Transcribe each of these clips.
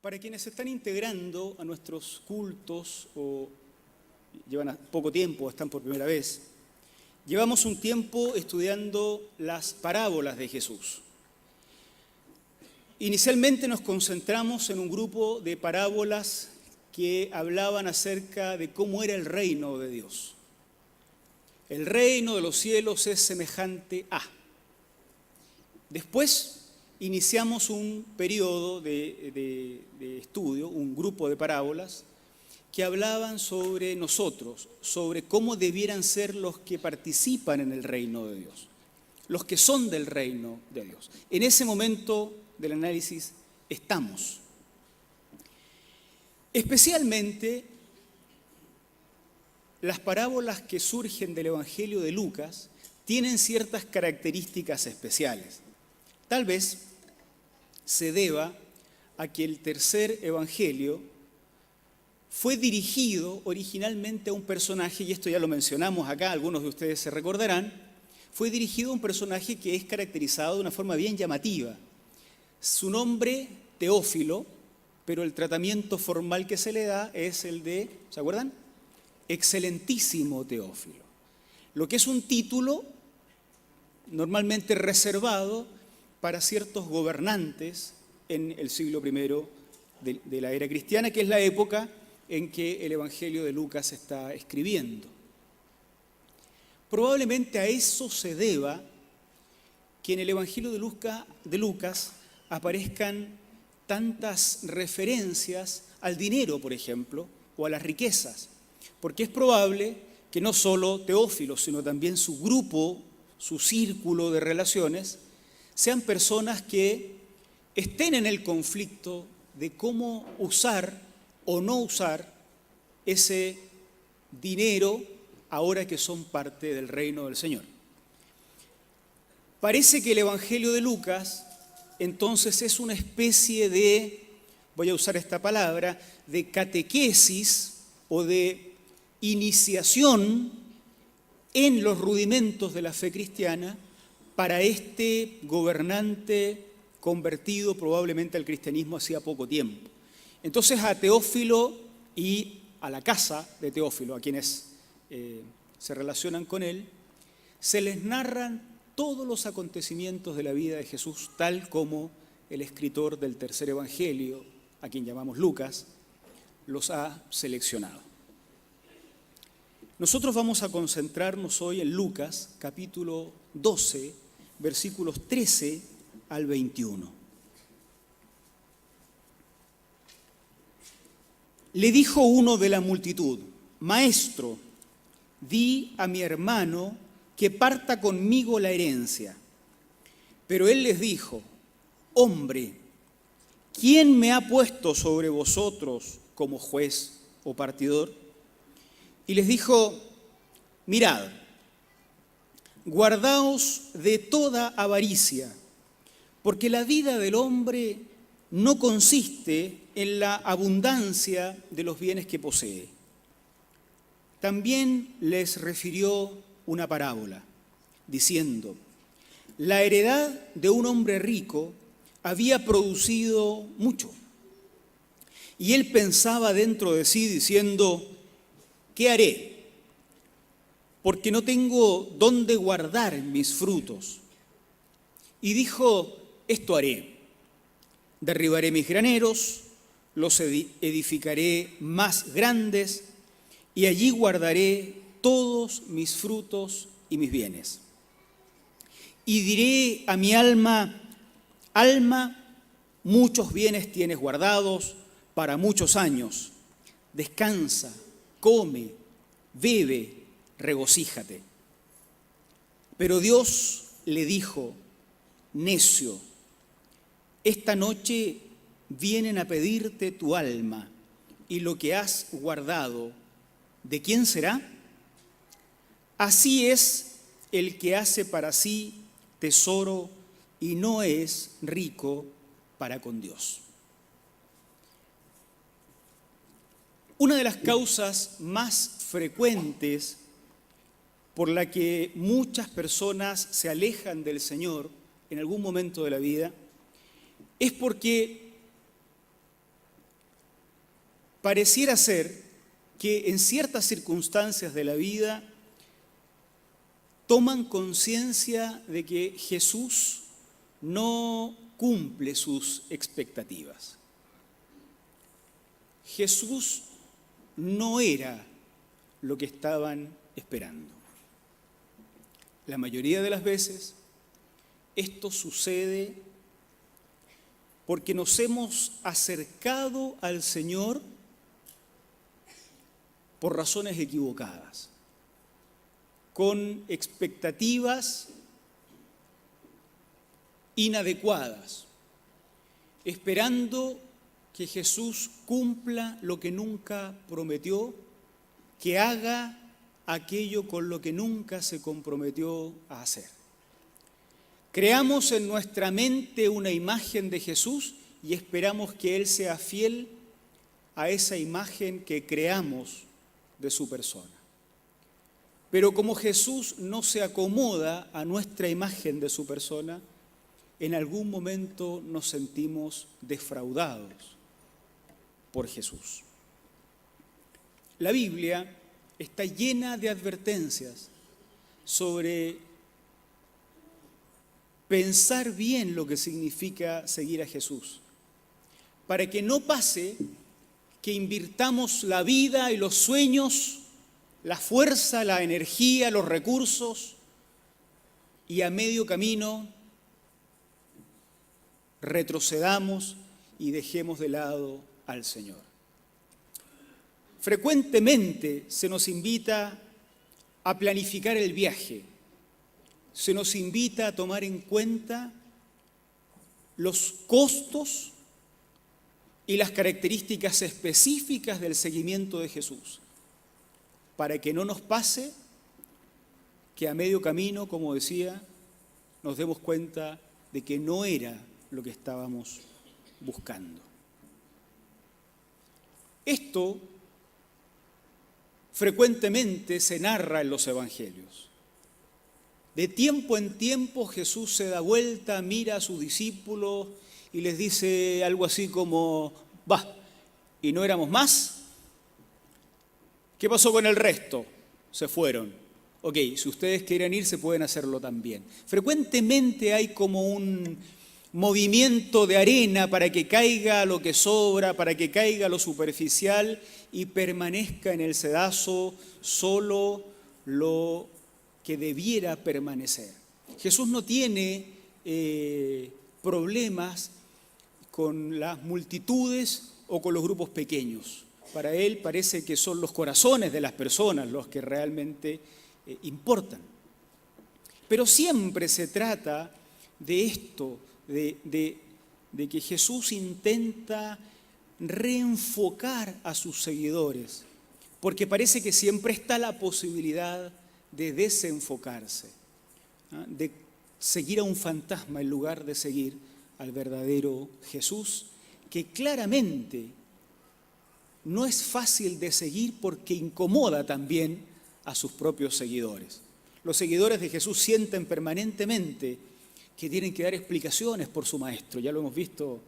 Para quienes se están integrando a nuestros cultos o llevan poco tiempo o están por primera vez, llevamos un tiempo estudiando las parábolas de Jesús. Inicialmente nos concentramos en un grupo de parábolas que hablaban acerca de cómo era el reino de Dios. El reino de los cielos es semejante a. Después iniciamos un periodo de estudio, un grupo de parábolas que hablaban sobre nosotros, sobre cómo debieran ser los que participan en el reino de Dios, los que son del reino de Dios. En ese momento del análisis estamos. Especialmente las parábolas que surgen del Evangelio de Lucas tienen ciertas características especiales. Tal vez se deba a que el tercer evangelio fue dirigido originalmente a un personaje, y esto ya lo mencionamos acá, algunos de ustedes se recordarán, fue dirigido a un personaje que es caracterizado de una forma bien llamativa. Su nombre, Teófilo, pero el tratamiento formal que se le da es el de, ¿se acuerdan? Excelentísimo Teófilo. Lo que es un título normalmente reservado para ciertos gobernantes en el siglo I de la era cristiana, que es la época en que el Evangelio de Lucas se está escribiendo. Probablemente a eso se deba que en el Evangelio de Lucas aparezcan tantas referencias al dinero, por ejemplo, o a las riquezas, porque es probable que no solo Teófilo, sino también su grupo, su círculo de relaciones, sean personas que estén en el conflicto de cómo usar o no usar ese dinero ahora que son parte del reino del Señor. Parece que el Evangelio de Lucas entonces es una especie de, voy a usar esta palabra, de catequesis o de iniciación en los rudimentos de la fe cristiana para este gobernante convertido probablemente al cristianismo hacía poco tiempo. Entonces a Teófilo y a la casa de Teófilo, a quienes se relacionan con él, se les narran todos los acontecimientos de la vida de Jesús, tal como el escritor del tercer evangelio, a quien llamamos Lucas, los ha seleccionado. Nosotros vamos a concentrarnos hoy en Lucas, capítulo 12, versículos 13 al 21. Le dijo uno de la multitud: Maestro, di a mi hermano que parta conmigo la herencia. Pero él les dijo: Hombre, ¿quién me ha puesto sobre vosotros como juez o partidor? Y les dijo: Mirad, guardaos de toda avaricia, porque la vida del hombre no consiste en la abundancia de los bienes que posee. También les refirió una parábola, diciendo: La heredad de un hombre rico había producido mucho, y él pensaba dentro de sí diciendo: ¿qué haré? Porque no tengo dónde guardar mis frutos. Y dijo: esto haré, derribaré mis graneros, los edificaré más grandes, y allí guardaré todos mis frutos y mis bienes. Y diré a mi alma: alma, muchos bienes tienes guardados para muchos años. Descansa, come, bebe, regocíjate. Pero Dios le dijo: necio, esta noche vienen a pedirte tu alma, y lo que has guardado, ¿de quién será? Así es el que hace para sí tesoro y no es rico para con Dios. Una de las causas más frecuentes por la que muchas personas se alejan del Señor en algún momento de la vida es porque pareciera ser que en ciertas circunstancias de la vida toman conciencia de que Jesús no cumple sus expectativas. Jesús no era lo que estaban esperando. La mayoría de las veces esto sucede porque nos hemos acercado al Señor por razones equivocadas, con expectativas inadecuadas, esperando que Jesús cumpla lo que nunca prometió, que haga aquello con lo que nunca se comprometió a hacer. Creamos en nuestra mente una imagen de Jesús y esperamos que Él sea fiel a esa imagen que creamos de su persona. Pero como Jesús no se acomoda a nuestra imagen de su persona, en algún momento nos sentimos defraudados por Jesús. La Biblia está llena de advertencias sobre pensar bien lo que significa seguir a Jesús, para que no pase que invirtamos la vida y los sueños, la fuerza, la energía, los recursos, y a medio camino retrocedamos y dejemos de lado al Señor. Frecuentemente se nos invita a planificar el viaje, se nos invita a tomar en cuenta los costos y las características específicas del seguimiento de Jesús, para que no nos pase que a medio camino, como decía, nos demos cuenta de que no era lo que estábamos buscando. Esto frecuentemente se narra en los evangelios. De tiempo en tiempo Jesús se da vuelta, mira a sus discípulos y les dice algo así como: «Va, ¿y no éramos más? ¿Qué pasó con el resto? Se fueron. Ok, si ustedes quieren irse pueden hacerlo también». Frecuentemente hay como un movimiento de arena para que caiga lo que sobra, para que caiga lo superficial y permanezca en el sedazo solo lo que debiera permanecer. Jesús no tiene problemas con las multitudes o con los grupos pequeños. Para Él parece que son los corazones de las personas los que realmente importan. Pero siempre se trata de esto, de que Jesús intenta reenfocar a sus seguidores, porque parece que siempre está la posibilidad de desenfocarse, de seguir a un fantasma en lugar de seguir al verdadero Jesús, que claramente no es fácil de seguir porque incomoda también a sus propios seguidores. Los seguidores de Jesús sienten permanentemente que tienen que dar explicaciones por su maestro, ya lo hemos visto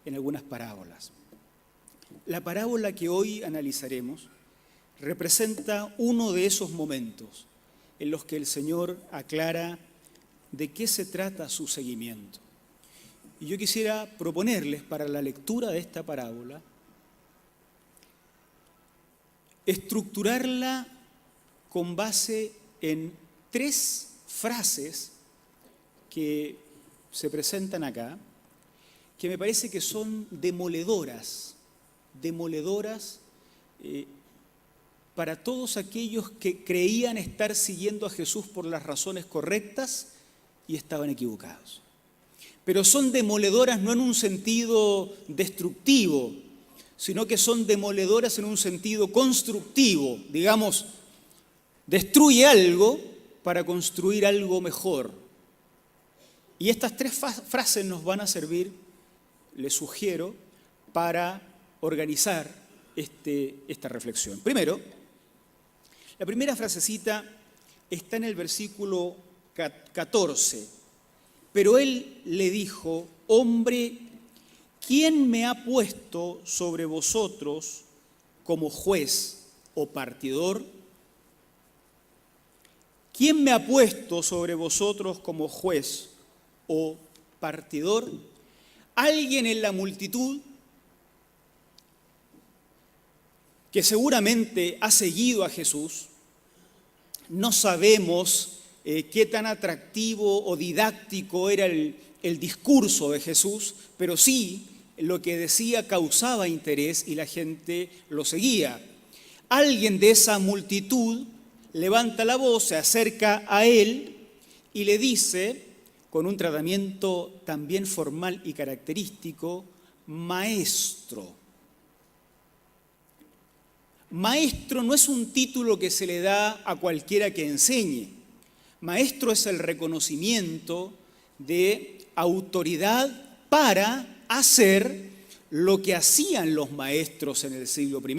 en algunas parábolas. La parábola que hoy analizaremos representa uno de esos momentos en los que el Señor aclara de qué se trata su seguimiento. Y yo quisiera proponerles para la lectura de esta parábola estructurarla con base en 3 frases que se presentan acá, que me parece que son demoledoras para todos aquellos que creían estar siguiendo a Jesús por las razones correctas y estaban equivocados. Pero son demoledoras no en un sentido destructivo, sino que son demoledoras en un sentido constructivo. Digamos, destruye algo para construir algo mejor. Y estas 3 frases nos van a servir, les sugiero, para organizar esta reflexión. Primero, la primera frasecita está en el versículo 14. Pero él le dijo: hombre, ¿quién me ha puesto sobre vosotros como juez o partidor? ¿Quién me ha puesto sobre vosotros como juez o partidor? ¿Alguien en la multitud que seguramente ha seguido a Jesús? No sabemos qué tan atractivo o didáctico era el discurso de Jesús, pero sí lo que decía causaba interés y la gente lo seguía. Alguien de esa multitud levanta la voz, se acerca a él y le dice, con un tratamiento también formal y característico, maestro. Maestro no es un título que se le da a cualquiera que enseñe. Maestro es el reconocimiento de autoridad para hacer lo que hacían los maestros en el siglo I.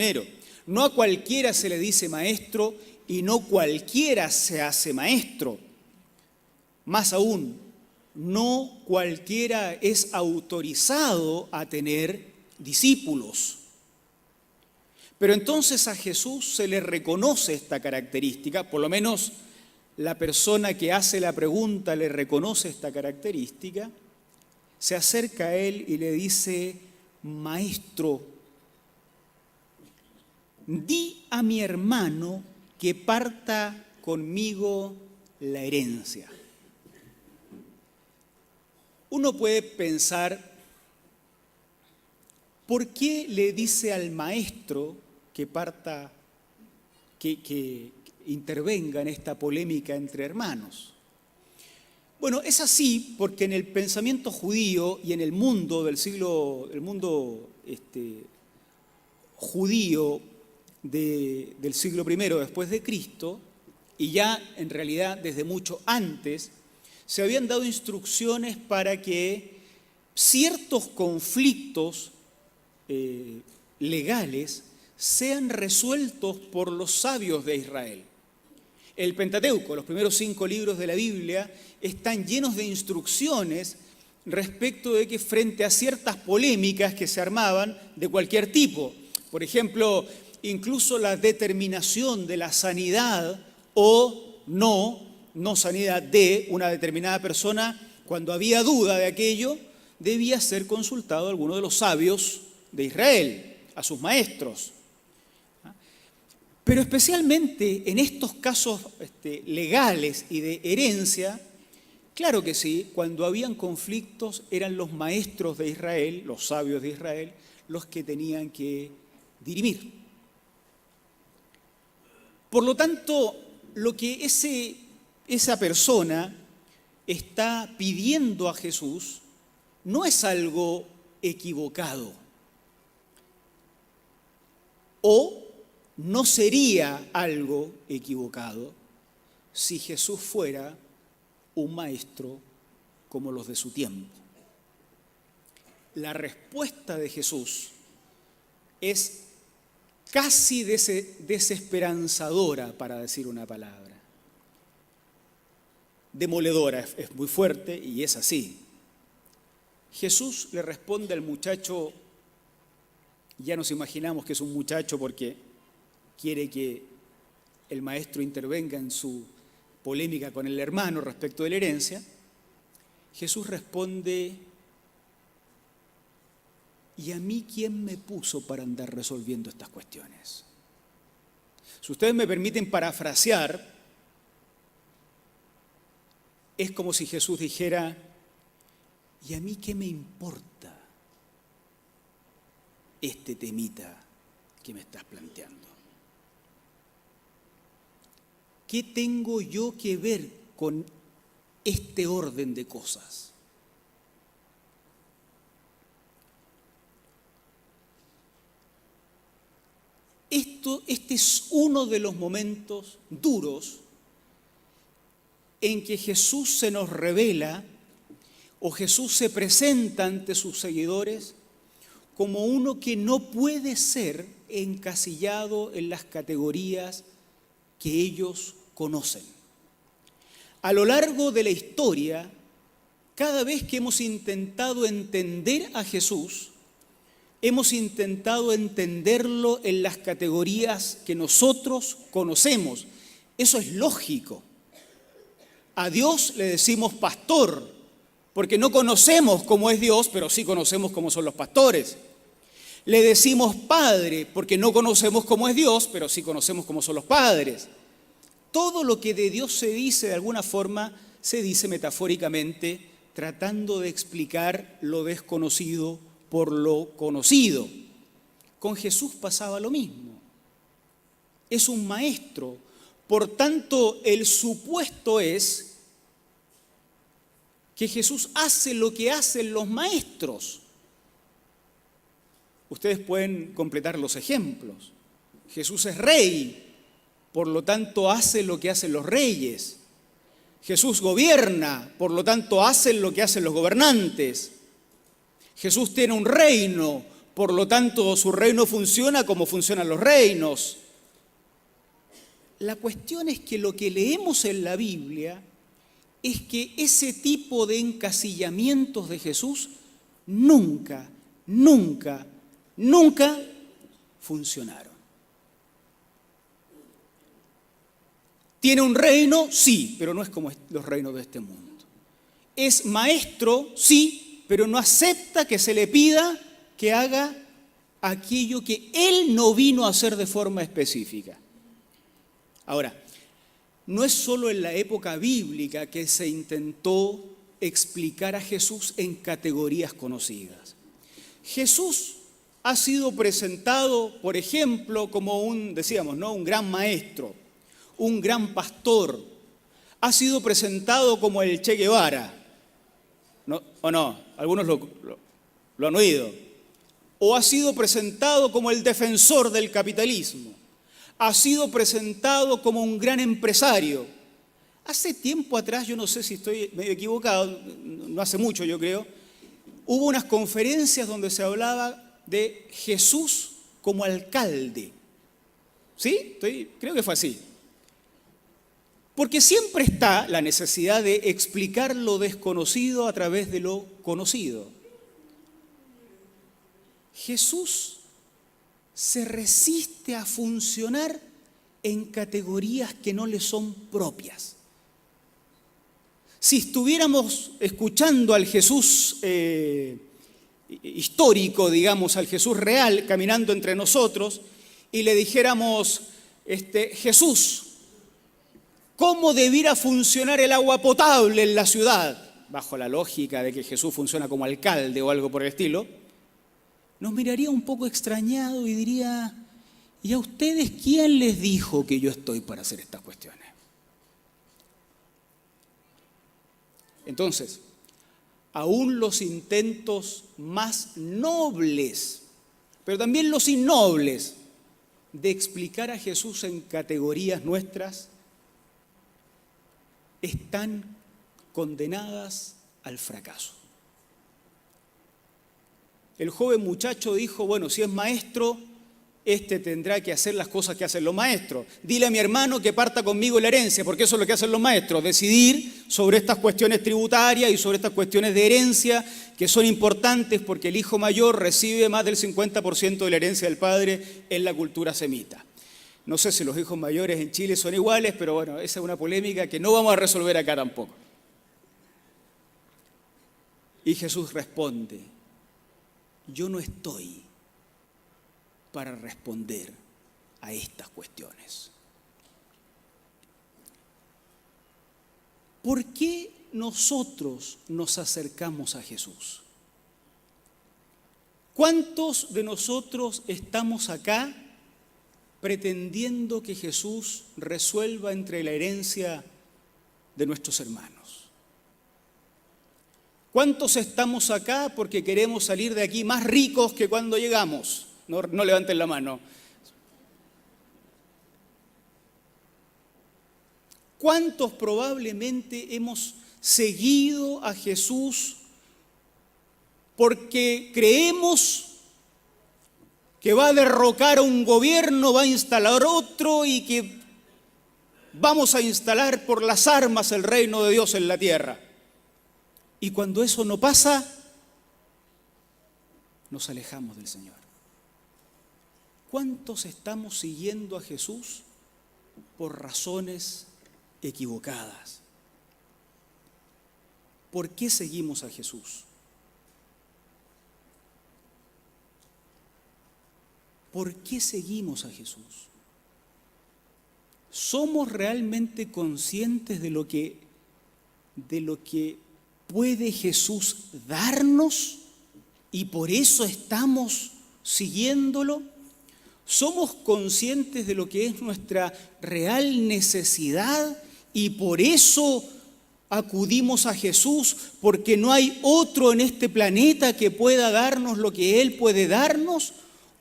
No a cualquiera se le dice maestro y no cualquiera se hace maestro. Más aún, no cualquiera es autorizado a tener discípulos. Pero entonces a Jesús se le reconoce esta característica, por lo menos la persona que hace la pregunta le reconoce esta característica, se acerca a él y le dice, maestro, di a mi hermano que parta conmigo la herencia. Uno puede pensar, ¿por qué le dice al maestro que parta, que intervenga en esta polémica entre hermanos? Bueno, es así porque en el pensamiento judío y en el mundo judío del siglo I después de Cristo, y ya en realidad desde mucho antes, se habían dado instrucciones para que ciertos conflictos legales sean resueltos por los sabios de Israel. El Pentateuco, los primeros 5 libros de la Biblia, están llenos de instrucciones respecto de que frente a ciertas polémicas que se armaban de cualquier tipo, por ejemplo, incluso la determinación de la sanidad o no sanidad de una determinada persona, cuando había duda de aquello, debía ser consultado a alguno de los sabios de Israel, a sus maestros. Pero especialmente en estos casos legales y de herencia, claro que sí, cuando habían conflictos eran los maestros de Israel, los sabios de Israel, los que tenían que dirimir. Por lo tanto, lo que esa persona está pidiendo a Jesús no es algo equivocado o no sería algo equivocado si Jesús fuera un maestro como los de su tiempo. La respuesta de Jesús es casi desesperanzadora, para decir una palabra. Demoledora, es muy fuerte y es así. Jesús le responde al muchacho, ya nos imaginamos que es un muchacho porque quiere que el maestro intervenga en su polémica con el hermano respecto de la herencia. Jesús responde, ¿y a mí quién me puso para andar resolviendo estas cuestiones? Si ustedes me permiten parafrasear, es como si Jesús dijera, ¿y a mí qué me importa este temita que me estás planteando? ¿Qué tengo yo que ver con este orden de cosas? Este es uno de los momentos duros en que Jesús se nos revela o Jesús se presenta ante sus seguidores como uno que no puede ser encasillado en las categorías que ellos conocen. A lo largo de la historia, cada vez que hemos intentado entender a Jesús, hemos intentado entenderlo en las categorías que nosotros conocemos. Eso es lógico. A Dios le decimos pastor, porque no conocemos cómo es Dios, pero sí conocemos cómo son los pastores. Le decimos padre, porque no conocemos cómo es Dios, pero sí conocemos cómo son los padres. Todo lo que de Dios se dice de alguna forma, se dice metafóricamente, tratando de explicar lo desconocido por lo conocido. Con Jesús pasaba lo mismo. Es un maestro. Por tanto, el supuesto es que Jesús hace lo que hacen los maestros. Ustedes pueden completar los ejemplos. Jesús es rey, por lo tanto hace lo que hacen los reyes. Jesús gobierna, por lo tanto hace lo que hacen los gobernantes. Jesús tiene un reino, por lo tanto su reino funciona como funcionan los reinos. La cuestión es que lo que leemos en la Biblia es que ese tipo de encasillamientos de Jesús nunca funcionaron. ¿Tiene un reino? Sí, pero no es como los reinos de este mundo. ¿Es maestro? Sí, pero no acepta que se le pida que haga aquello que él no vino a hacer de forma específica. Ahora, no es solo en la época bíblica que se intentó explicar a Jesús en categorías conocidas. Jesús ha sido presentado, por ejemplo, como un gran maestro, un gran pastor. Ha sido presentado como el Che Guevara, ¿no? ¿O no? Algunos lo han oído. O ha sido presentado como el defensor del capitalismo. Ha sido presentado como un gran empresario. Hace tiempo atrás, yo no sé si estoy medio equivocado, no hace mucho yo creo, hubo unas conferencias donde se hablaba de Jesús como alcalde. ¿Sí? Creo que fue así. Porque siempre está la necesidad de explicar lo desconocido a través de lo conocido. Jesús se resiste a funcionar en categorías que no le son propias. Si estuviéramos escuchando al Jesús histórico, digamos, al Jesús real caminando entre nosotros y le dijéramos, Jesús, ¿cómo debiera funcionar el agua potable en la ciudad? Bajo la lógica de que Jesús funciona como alcalde o algo por el estilo, nos miraría un poco extrañado y diría, ¿y a ustedes quién les dijo que yo estoy para hacer estas cuestiones? Entonces, aún los intentos más nobles, pero también los innobles, de explicar a Jesús en categorías nuestras, están condenadas al fracaso. El joven muchacho dijo, bueno, si es maestro, tendrá que hacer las cosas que hacen los maestros. Dile a mi hermano que parta conmigo la herencia, porque eso es lo que hacen los maestros, decidir sobre estas cuestiones tributarias y sobre estas cuestiones de herencia que son importantes porque el hijo mayor recibe más del 50% de la herencia del padre en la cultura semita. No sé si los hijos mayores en Chile son iguales, pero bueno, esa es una polémica que no vamos a resolver acá tampoco. Y Jesús responde, yo no estoy para responder a estas cuestiones. ¿Por qué nosotros nos acercamos a Jesús? ¿Cuántos de nosotros estamos acá pretendiendo que Jesús resuelva entre la herencia de nuestros hermanos? ¿Cuántos estamos acá porque queremos salir de aquí más ricos que cuando llegamos? No levanten la mano. ¿Cuántos probablemente hemos seguido a Jesús porque creemos que va a derrocar a un gobierno, va a instalar otro y que vamos a instalar por las armas el reino de Dios en la tierra? Y cuando eso no pasa, nos alejamos del Señor. ¿Cuántos estamos siguiendo a Jesús por razones equivocadas? ¿Por qué seguimos a Jesús? ¿Por qué seguimos a Jesús? ¿Somos realmente conscientes de lo que puede Jesús darnos y por eso estamos siguiéndolo? ¿Somos conscientes de lo que es nuestra real necesidad y por eso acudimos a Jesús, porque no hay otro en este planeta que pueda darnos lo que Él puede darnos?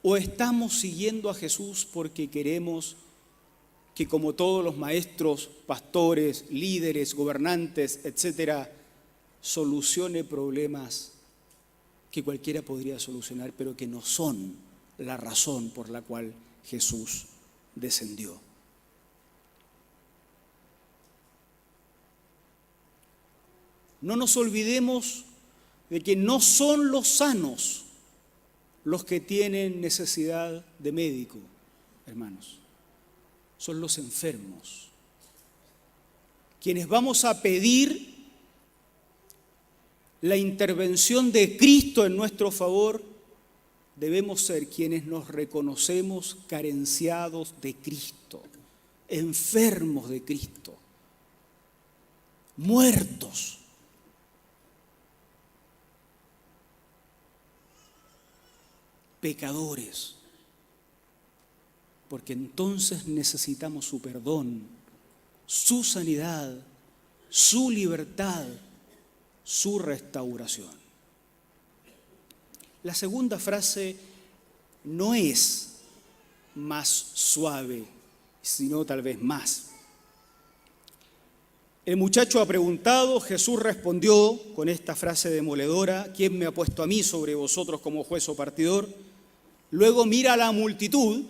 ¿O estamos siguiendo a Jesús porque queremos que, como todos los maestros, pastores, líderes, gobernantes, etcétera, solucione problemas que cualquiera podría solucionar, pero que no son la razón por la cual Jesús descendió? No nos olvidemos de que no son los sanos los que tienen necesidad de médico, hermanos. Son los enfermos. Quienes vamos a pedir la intervención de Cristo en nuestro favor, debemos ser quienes nos reconocemos carenciados de Cristo, enfermos de Cristo, muertos. Pecadores, porque entonces necesitamos su perdón, su sanidad, su libertad, su restauración. La segunda frase no es más suave, sino tal vez más. El muchacho ha preguntado, Jesús respondió con esta frase demoledora: ¿quién me ha puesto a mí sobre vosotros como juez o partidor? Luego mira a la multitud.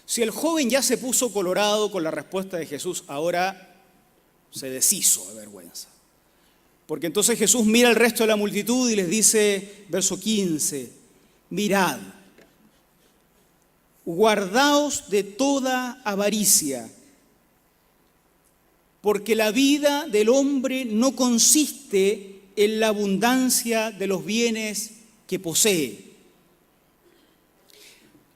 Si el joven ya se puso colorado con la respuesta de Jesús, ahora se deshizo de vergüenza. Porque entonces Jesús mira al resto de la multitud y les dice, verso 15, mirad, guardaos de toda avaricia, porque la vida del hombre no consiste en la abundancia de los bienes que posee.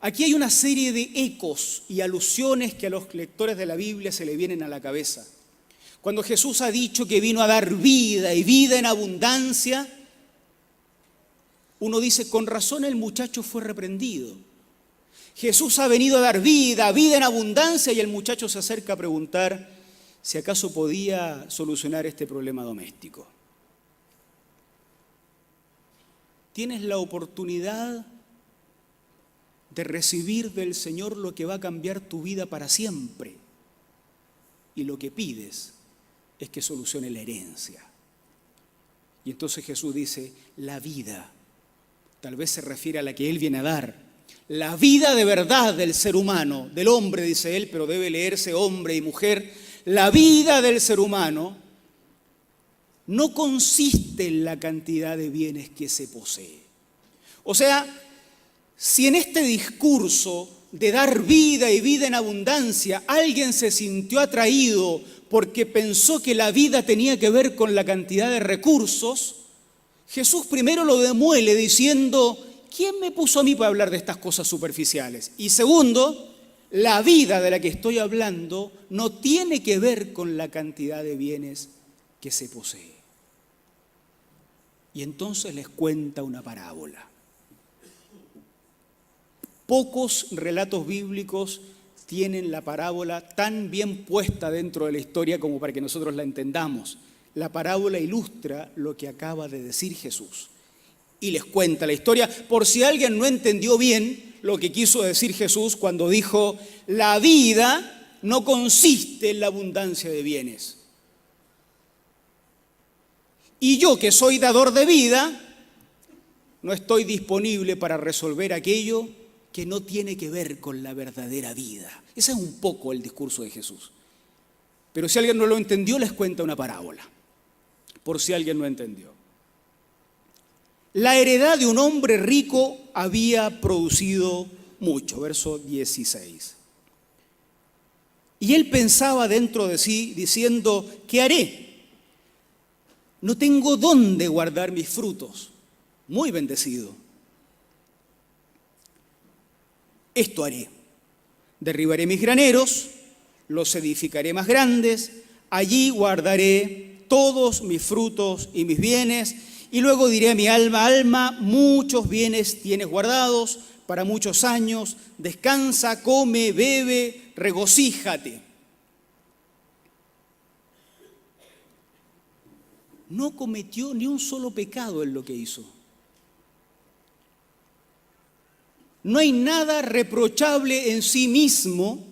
Aquí hay una serie de ecos y alusiones que a los lectores de la Biblia se le vienen a la cabeza. Cuando Jesús ha dicho que vino a dar vida y vida en abundancia, uno dice, con razón el muchacho fue reprendido. Jesús ha venido a dar vida, vida en abundancia, y el muchacho se acerca a preguntar si acaso podía solucionar este problema doméstico. Tienes la oportunidad de recibir del Señor lo que va a cambiar tu vida para siempre. Y lo que pides es que solucione la herencia. Y entonces Jesús dice, la vida, tal vez se refiere a la que Él viene a dar, la vida de verdad del ser humano, del hombre, dice Él, pero debe leerse hombre y mujer. La vida del ser humano no consiste en la cantidad de bienes que se posee. O sea, si en este discurso de dar vida y vida en abundancia alguien se sintió atraído porque pensó que la vida tenía que ver con la cantidad de recursos, Jesús primero lo demuele diciendo, ¿quién me puso a mí para hablar de estas cosas superficiales? Y segundo, la vida de la que estoy hablando no tiene que ver con la cantidad de bienes que se posee. Y entonces les cuenta una parábola. Pocos relatos bíblicos tienen la parábola tan bien puesta dentro de la historia como para que nosotros la entendamos. La parábola ilustra lo que acaba de decir Jesús. Y les cuenta la historia, por si alguien no entendió bien lo que quiso decir Jesús cuando dijo, la vida no consiste en la abundancia de bienes. Y yo, que soy dador de vida, no estoy disponible para resolver aquello que no tiene que ver con la verdadera vida. Ese es un poco el discurso de Jesús. Pero si alguien no lo entendió, les cuenta una parábola, por si alguien no entendió. La heredad de un hombre rico había producido mucho. Verso 16. Y él pensaba dentro de sí, diciendo, ¿qué haré? No tengo dónde guardar mis frutos. Muy bendecido. Esto haré. Derribaré mis graneros, los edificaré más grandes, allí guardaré todos mis frutos y mis bienes, y luego diré a mi alma, alma, muchos bienes tienes guardados para muchos años, descansa, come, bebe, regocíjate. No cometió ni un solo pecado en lo que hizo. No hay nada reprochable en sí mismo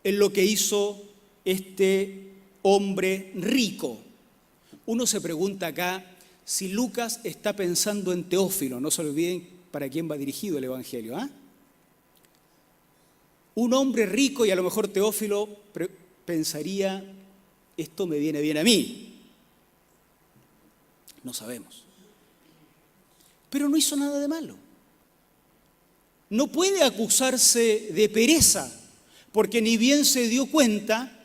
en lo que hizo este hombre rico. Uno se pregunta acá si Lucas está pensando en Teófilo. No se olviden para quién va dirigido el Evangelio. Un hombre rico, y a lo mejor Teófilo pensaría, esto me viene bien a mí. No sabemos. Pero no hizo nada de malo. No puede acusarse de pereza, porque ni bien se dio cuenta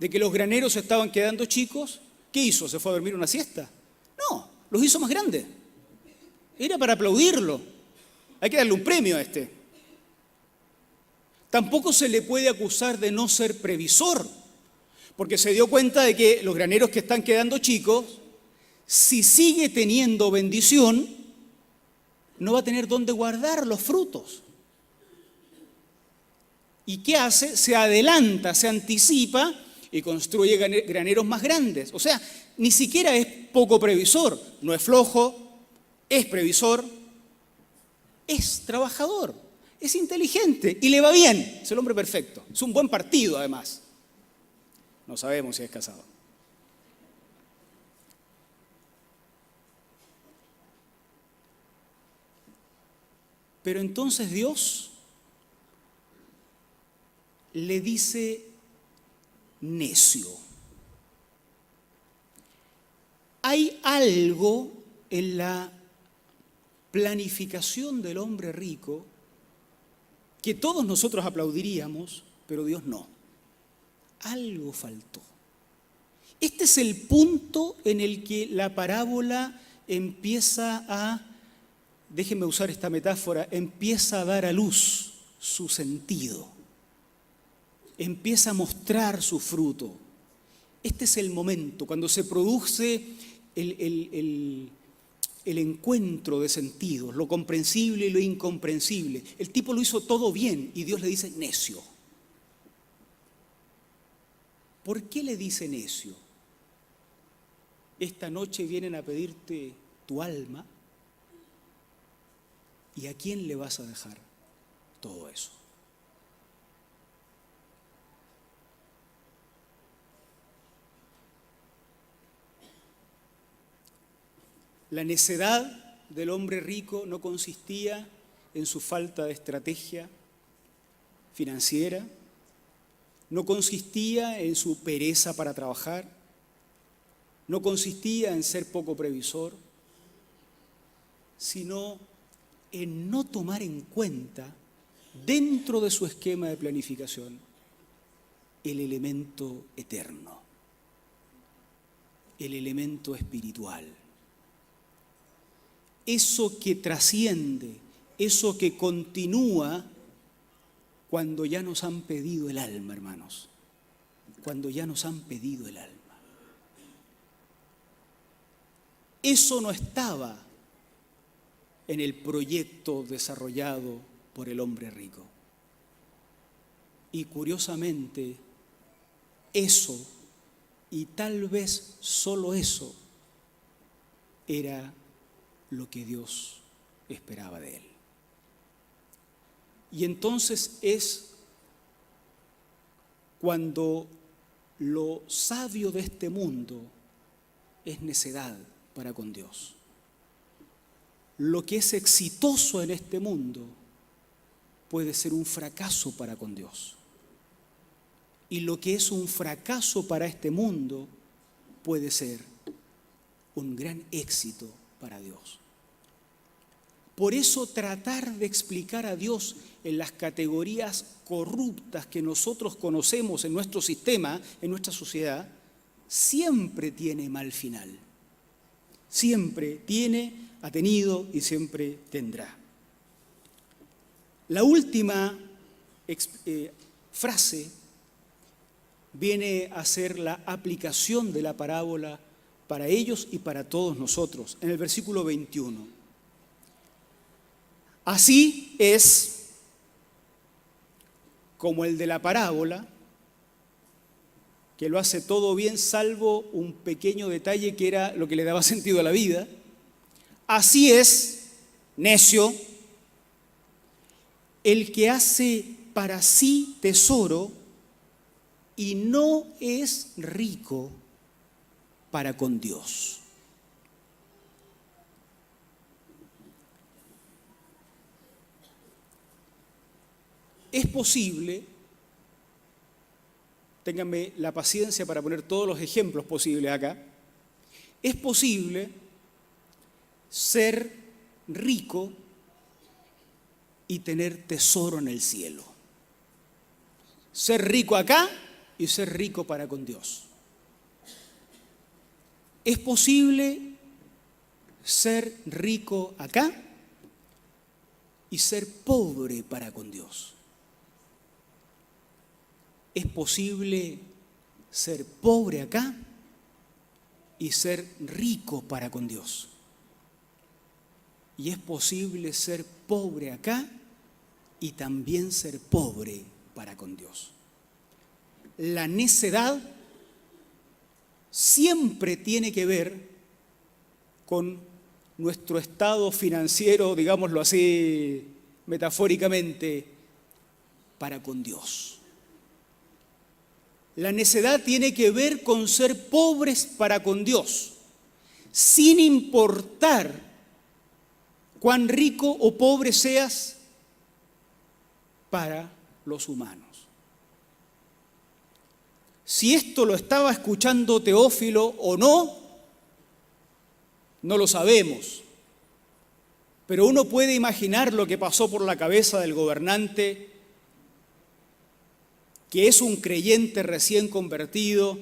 de que los graneros estaban quedando chicos. ¿Qué hizo? ¿Se fue a dormir una siesta? No, los hizo más grandes. Era para aplaudirlo. Hay que darle un premio a este. Tampoco se le puede acusar de no ser previsor, porque se dio cuenta de que los graneros que están quedando chicos, si sigue teniendo bendición, no va a tener dónde guardar los frutos. ¿Y qué hace? Se adelanta, se anticipa y construye graneros más grandes. O sea, ni siquiera es poco previsor, no es flojo, es previsor, es trabajador, es inteligente y le va bien. Es el hombre perfecto, es un buen partido además. No sabemos si es casado. Pero entonces Dios le dice necio. Hay algo en la planificación del hombre rico que todos nosotros aplaudiríamos, pero Dios no. Algo faltó. Este es el punto en el que la parábola empieza a, déjenme usar esta metáfora, empieza a dar a luz su sentido. Empieza a mostrar su fruto. Este es el momento, cuando se produce el encuentro de sentidos, lo comprensible y lo incomprensible. El tipo lo hizo todo bien y Dios le dice necio. ¿Por qué le dice necio? Esta noche vienen a pedirte tu alma, ¿y a quién le vas a dejar todo eso? La necedad del hombre rico no consistía en su falta de estrategia financiera, no consistía en su pereza para trabajar, no consistía en ser poco previsor, sino en no tomar en cuenta, dentro de su esquema de planificación, el elemento eterno, el elemento espiritual. Eso que trasciende, eso que continúa cuando ya nos han pedido el alma, hermanos. Cuando ya nos han pedido el alma. Eso no estaba en el proyecto desarrollado por el hombre rico. Y curiosamente, eso, y tal vez solo eso, era lo que Dios esperaba de él. Y entonces es cuando lo sabio de este mundo es necedad para con Dios. Lo que es exitoso en este mundo puede ser un fracaso para con Dios. Y lo que es un fracaso para este mundo puede ser un gran éxito para Dios. Por eso tratar de explicar a Dios en las categorías corruptas que nosotros conocemos en nuestro sistema, en nuestra sociedad, siempre tiene mal final. Siempre tiene, ha tenido y siempre tendrá. La última frase viene a ser la aplicación de la parábola para ellos y para todos nosotros, en el versículo 21. Así es como el de la parábola, que lo hace todo bien salvo un pequeño detalle que era lo que le daba sentido a la vida. Así es, necio, el que hace para sí tesoro y no es rico para con Dios. Es posible, ténganme la paciencia para poner todos los ejemplos posibles acá, es posible ser rico y tener tesoro en el cielo. Ser rico acá y ser rico para con Dios. Es posible ser rico acá y ser pobre para con Dios. Es posible ser pobre acá y ser rico para con Dios. Y es posible ser pobre acá y también ser pobre para con Dios. La necedad siempre tiene que ver con nuestro estado financiero, digámoslo así metafóricamente, para con Dios. La necedad tiene que ver con ser pobres para con Dios, sin importar cuán rico o pobre seas para los humanos. Si esto lo estaba escuchando Teófilo o no, no lo sabemos. Pero uno puede imaginar lo que pasó por la cabeza del gobernante, que es un creyente recién convertido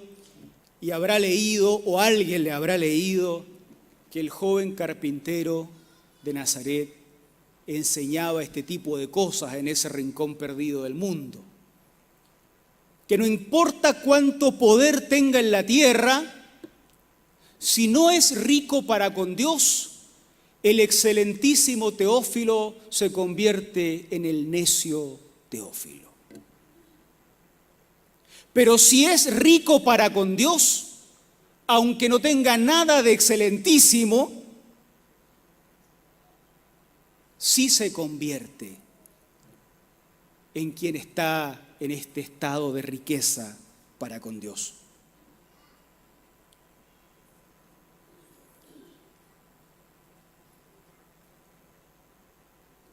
y habrá leído, o alguien le habrá leído, que el joven carpintero de Nazaret enseñaba este tipo de cosas en ese rincón perdido del mundo. Que no importa cuánto poder tenga en la tierra, si no es rico para con Dios, el excelentísimo Teófilo se convierte en el necio Teófilo. Pero si es rico para con Dios, aunque no tenga nada de excelentísimo, sí se convierte en quien está en este estado de riqueza para con Dios.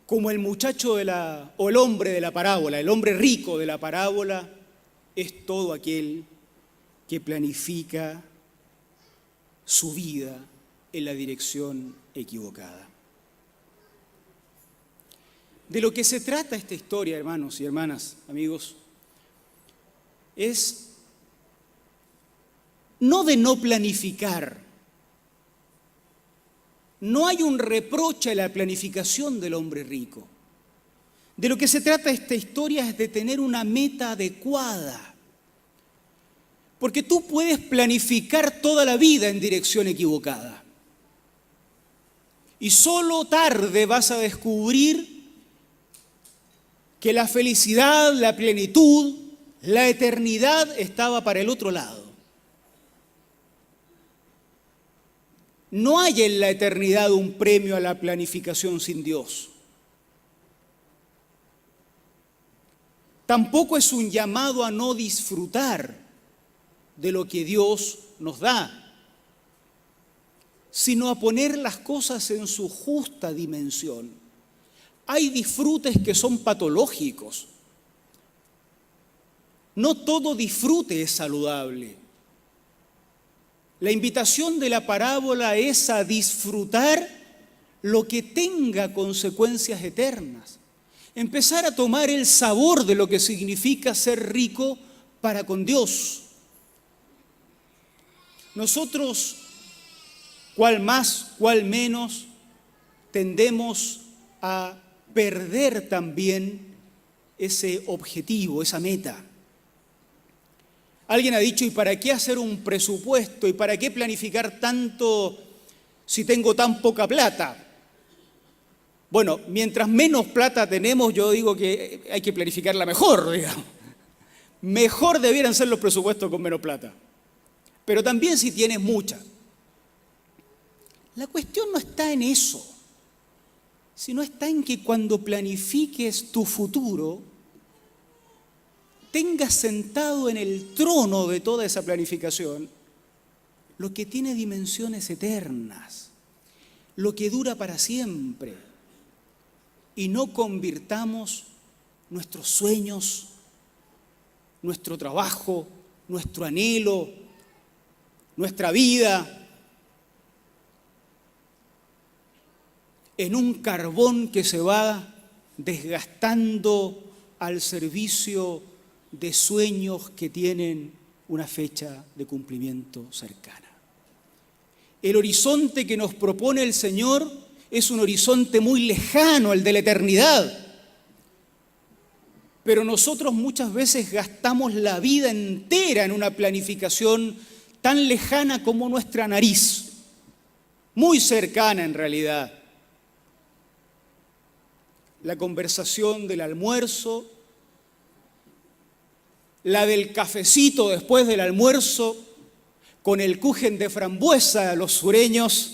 Como el muchacho o el hombre de la parábola, el hombre rico de la parábola, es todo aquel que planifica su vida en la dirección equivocada. De lo que se trata esta historia, hermanos y hermanas, amigos, es no de no planificar. No hay un reproche a la planificación del hombre rico. De lo que se trata esta historia es de tener una meta adecuada. Porque tú puedes planificar toda la vida en dirección equivocada. Y solo tarde vas a descubrir que la felicidad, la plenitud, la eternidad estaba para el otro lado. No hay en la eternidad un premio a la planificación sin Dios. Tampoco es un llamado a no disfrutar de lo que Dios nos da, sino a poner las cosas en su justa dimensión. Hay disfrutes que son patológicos. No todo disfrute es saludable. La invitación de la parábola es a disfrutar lo que tenga consecuencias eternas. Empezar a tomar el sabor de lo que significa ser rico para con Dios. Nosotros, cual más, cual menos, tendemos a perder también ese objetivo, esa meta. Alguien ha dicho, ¿y para qué hacer un presupuesto? ¿Y para qué planificar tanto si tengo tan poca plata? Bueno, mientras menos plata tenemos, yo digo que hay que planificarla mejor, digamos. Mejor debieran ser los presupuestos con menos plata. Pero también si tienes mucha. La cuestión no está en eso, sino está en que cuando planifiques tu futuro, tengas sentado en el trono de toda esa planificación lo que tiene dimensiones eternas, lo que dura para siempre, y no convirtamos nuestros sueños, nuestro trabajo, nuestro anhelo, nuestra vida en un carbón que se va desgastando al servicio de sueños que tienen una fecha de cumplimiento cercana. El horizonte que nos propone el Señor es un horizonte muy lejano, el de la eternidad. Pero nosotros muchas veces gastamos la vida entera en una planificación tan lejana como nuestra nariz, muy cercana en realidad. La conversación del almuerzo, la del cafecito después del almuerzo, con el kuchen de frambuesa, los sureños,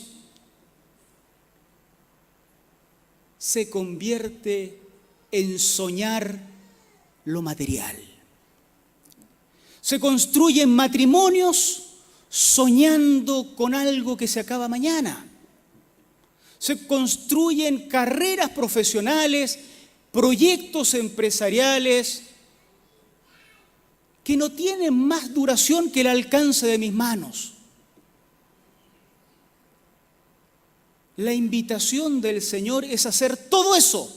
se convierte en soñar lo material. Se construyen matrimonios soñando con algo que se acaba mañana. Se construyen carreras profesionales, proyectos empresariales que no tienen más duración que el alcance de mis manos. La invitación del Señor es hacer todo eso,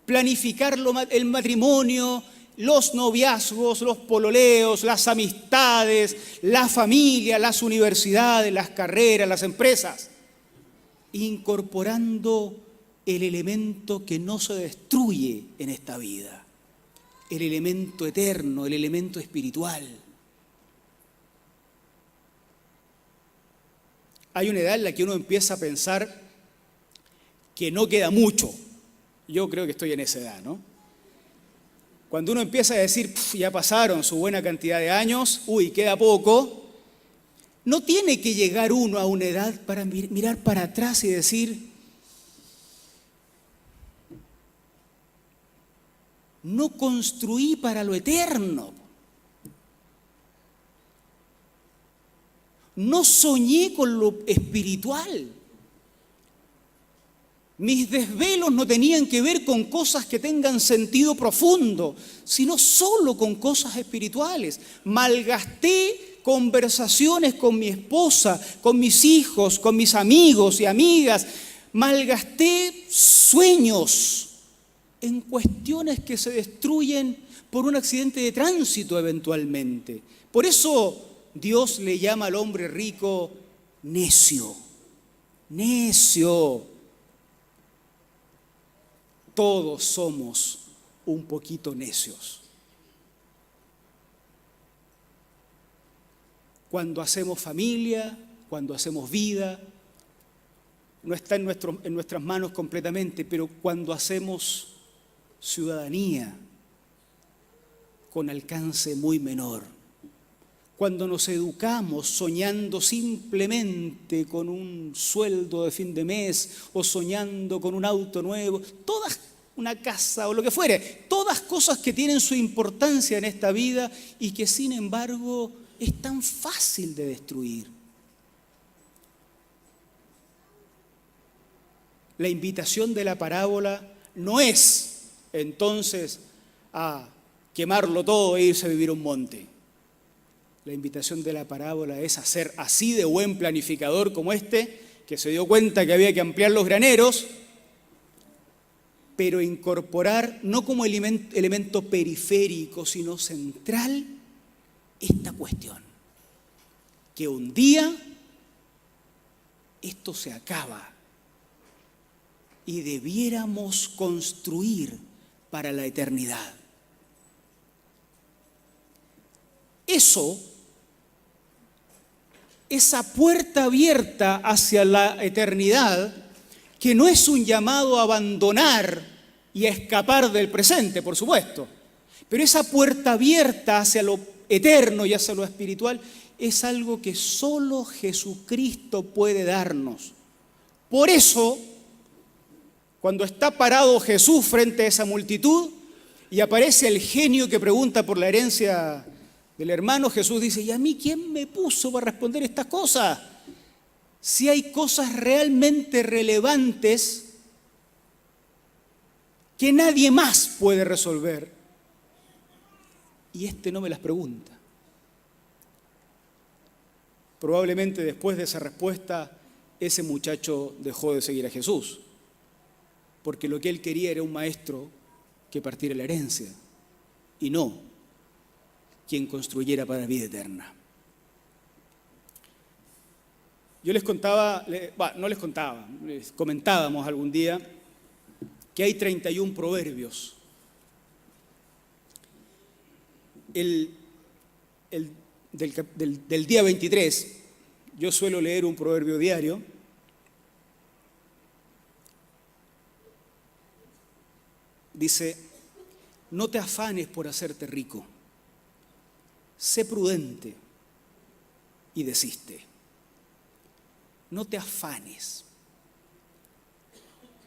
planificar el matrimonio, los noviazgos, los pololeos, las amistades, la familia, las universidades, las carreras, las empresas, incorporando el elemento que no se destruye en esta vida, el elemento eterno, el elemento espiritual. Hay una edad en la que uno empieza a pensar que no queda mucho. Yo creo que estoy en esa edad, ¿no? Cuando uno empieza a decir, ya pasaron su buena cantidad de años, queda poco, no tiene que llegar uno a una edad para mirar para atrás y decir, no construí para lo eterno. No soñé con lo espiritual. Mis desvelos no tenían que ver con cosas que tengan sentido profundo, sino solo con cosas espirituales. Malgasté conversaciones con mi esposa, con mis hijos, con mis amigos y amigas. Malgasté sueños en cuestiones que se destruyen por un accidente de tránsito eventualmente. Por eso Dios le llama al hombre rico necio. Necio. Todos somos un poquito necios. Cuando hacemos familia, cuando hacemos vida, no está en nuestras manos completamente, pero cuando hacemos ciudadanía con alcance muy menor, cuando nos educamos soñando simplemente con un sueldo de fin de mes o soñando con un auto nuevo, todas, una casa o lo que fuere, todas cosas que tienen su importancia en esta vida y que sin embargo es tan fácil de destruir. La invitación de la parábola no es entonces a quemarlo todo e irse a vivir a un monte. La invitación de la parábola es a ser así de buen planificador como este que se dio cuenta que había que ampliar los graneros, pero incorporar no como elemento periférico, sino central, esta cuestión, que un día esto se acaba y debiéramos construir para la eternidad. Esa puerta abierta hacia la eternidad, que no es un llamado a abandonar y a escapar del presente, por supuesto, pero esa puerta abierta hacia lo eterno y hacia lo espiritual es algo que solo Jesucristo puede darnos. Por eso, cuando está parado Jesús frente a esa multitud y aparece el genio que pregunta por la herencia del hermano, Jesús dice: ¿y a mí quién me puso para responder estas cosas? Si hay cosas realmente relevantes que nadie más puede resolver, y este no me las pregunta. Probablemente después de esa respuesta, ese muchacho dejó de seguir a Jesús, porque lo que él quería era un maestro que partiera la herencia, y no quien construyera para la vida eterna. Yo les comentábamos algún día que hay 31 proverbios. Del día 23, yo suelo leer un proverbio diario. Dice: no te afanes por hacerte rico, sé prudente y desiste. No te afanes.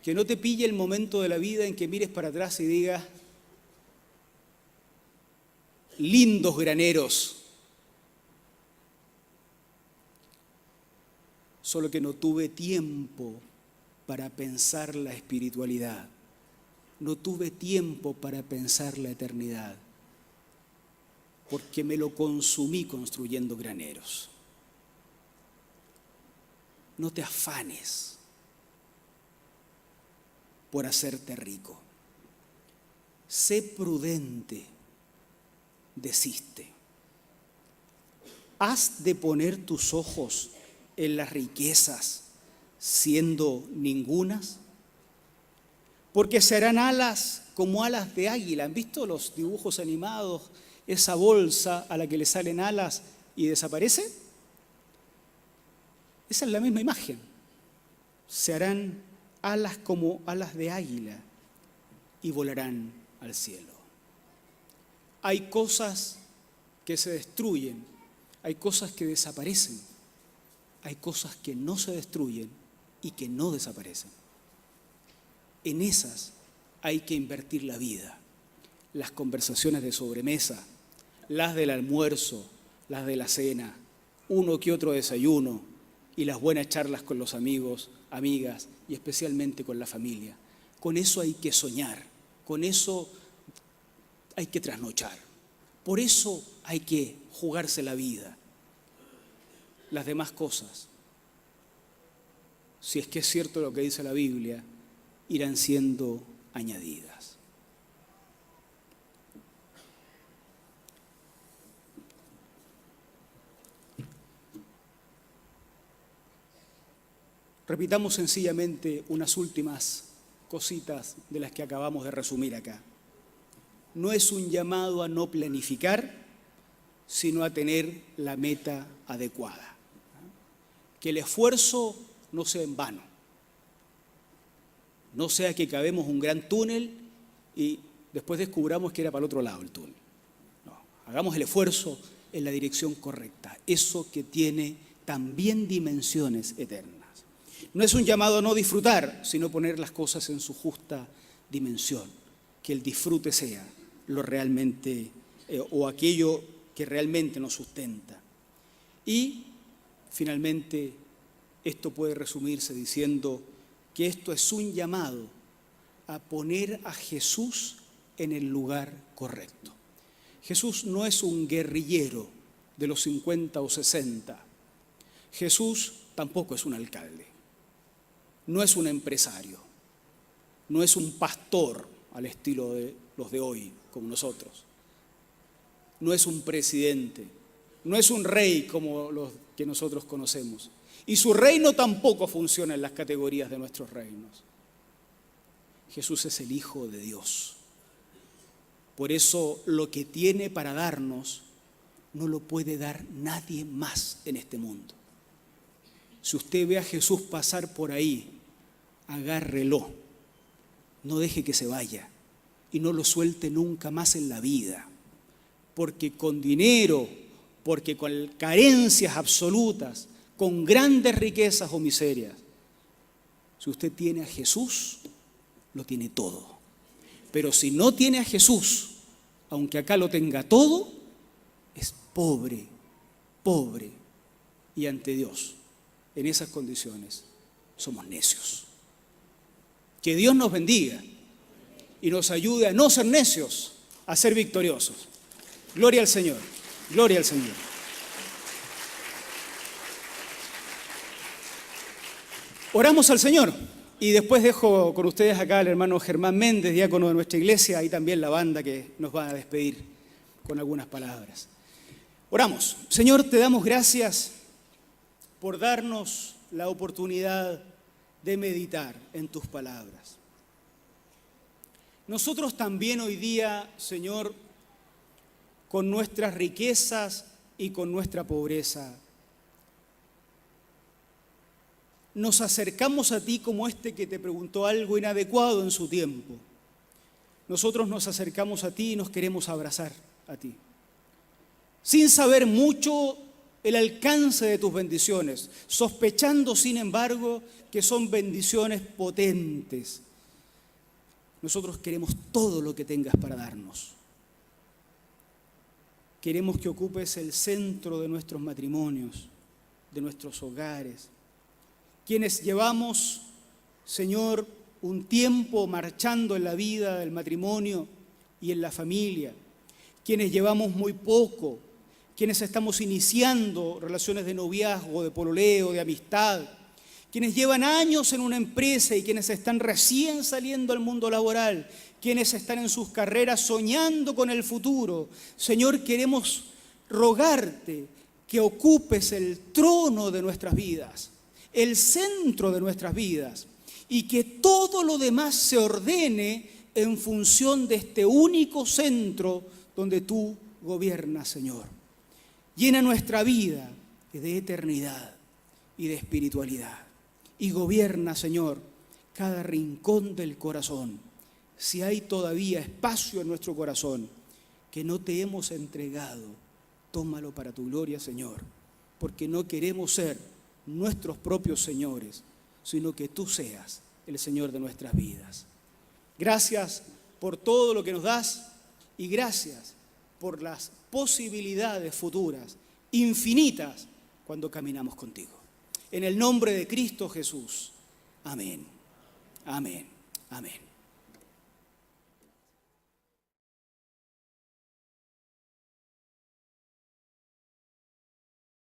Que no te pille el momento de la vida en que mires para atrás y digas: lindos graneros, solo que no tuve tiempo para pensar la espiritualidad, no tuve tiempo para pensar la eternidad, porque me lo consumí construyendo graneros. No te afanes por hacerte rico. Sé prudente, desiste. ¿Has de poner tus ojos en las riquezas siendo ningunas? Porque se harán alas como alas de águila. ¿Han visto los dibujos animados? Esa bolsa a la que le salen alas y desaparece. Esa es la misma imagen. Se harán alas como alas de águila y volarán al cielo. Hay cosas que se destruyen, hay cosas que desaparecen, hay cosas que no se destruyen y que no desaparecen. En esas hay que invertir la vida. Las conversaciones de sobremesa, las del almuerzo, las de la cena, uno que otro desayuno y las buenas charlas con los amigos, amigas y especialmente con la familia. Con eso hay que soñar, con eso hay que trasnochar, por eso hay que jugarse la vida. Las demás cosas, si es que es cierto lo que dice la Biblia, irán siendo añadidas. Repitamos sencillamente unas últimas cositas de las que acabamos de resumir acá. No es un llamado a no planificar, sino a tener la meta adecuada. Que el esfuerzo no sea en vano. No sea que cavemos un gran túnel y después descubramos que era para el otro lado el túnel. No, hagamos el esfuerzo en la dirección correcta. Eso que tiene también dimensiones eternas. No es un llamado a no disfrutar, sino poner las cosas en su justa dimensión. Que el disfrute sea lo realmente, o aquello que realmente nos sustenta. Y, finalmente, esto puede resumirse diciendo que esto es un llamado a poner a Jesús en el lugar correcto. Jesús no es un guerrillero de los 50 o 60. Jesús tampoco es un alcalde. no es un empresario, no es un pastor al estilo de los de hoy, como nosotros. No es un presidente, no es un rey como los que nosotros conocemos. Y su reino tampoco funciona en las categorías de nuestros reinos. Jesús es el Hijo de Dios. Por eso lo que tiene para darnos no lo puede dar nadie más en este mundo. Si usted ve a Jesús pasar por ahí, agárrelo, no deje que se vaya y no lo suelte nunca más en la vida, porque con dinero, porque con carencias absolutas, con grandes riquezas o miserias, si usted tiene a Jesús, lo tiene todo. Pero si no tiene a Jesús, aunque acá lo tenga todo, es pobre, pobre, y ante Dios, en esas condiciones, somos necios. Que Dios nos bendiga y nos ayude a no ser necios, a ser victoriosos. Gloria al Señor, gloria al Señor. Oramos al Señor y después dejo con ustedes acá al hermano Germán Méndez, diácono de nuestra iglesia, y también la banda que nos va a despedir con algunas palabras. Oramos. Señor, te damos gracias por darnos la oportunidad de meditar en tus palabras. Nosotros también hoy día, Señor, con nuestras riquezas y con nuestra pobreza, nos acercamos a ti como este que te preguntó algo inadecuado en su tiempo. Nosotros nos acercamos a ti y nos queremos abrazar a ti, sin saber mucho el alcance de tus bendiciones, sospechando, sin embargo, que son bendiciones potentes. Nosotros queremos todo lo que tengas para darnos. Queremos que ocupes el centro de nuestros matrimonios, de nuestros hogares. Quienes llevamos, Señor, un tiempo marchando en la vida del matrimonio y en la familia. Quienes llevamos muy poco, quienes estamos iniciando relaciones de noviazgo, de pololeo, de amistad, quienes llevan años en una empresa y quienes están recién saliendo al mundo laboral, quienes están en sus carreras soñando con el futuro. Señor, queremos rogarte que ocupes el trono de nuestras vidas, el centro de nuestras vidas, y que todo lo demás se ordene en función de este único centro donde tú gobiernas, Señor. Llena nuestra vida de eternidad y de espiritualidad. Y gobierna, Señor, cada rincón del corazón. Si hay todavía espacio en nuestro corazón que no te hemos entregado, tómalo para tu gloria, Señor, porque no queremos ser nuestros propios señores, sino que tú seas el Señor de nuestras vidas. Gracias por todo lo que nos das y gracias por las posibilidades futuras, infinitas, cuando caminamos contigo. En el nombre de Cristo Jesús. Amén. Amén. Amén.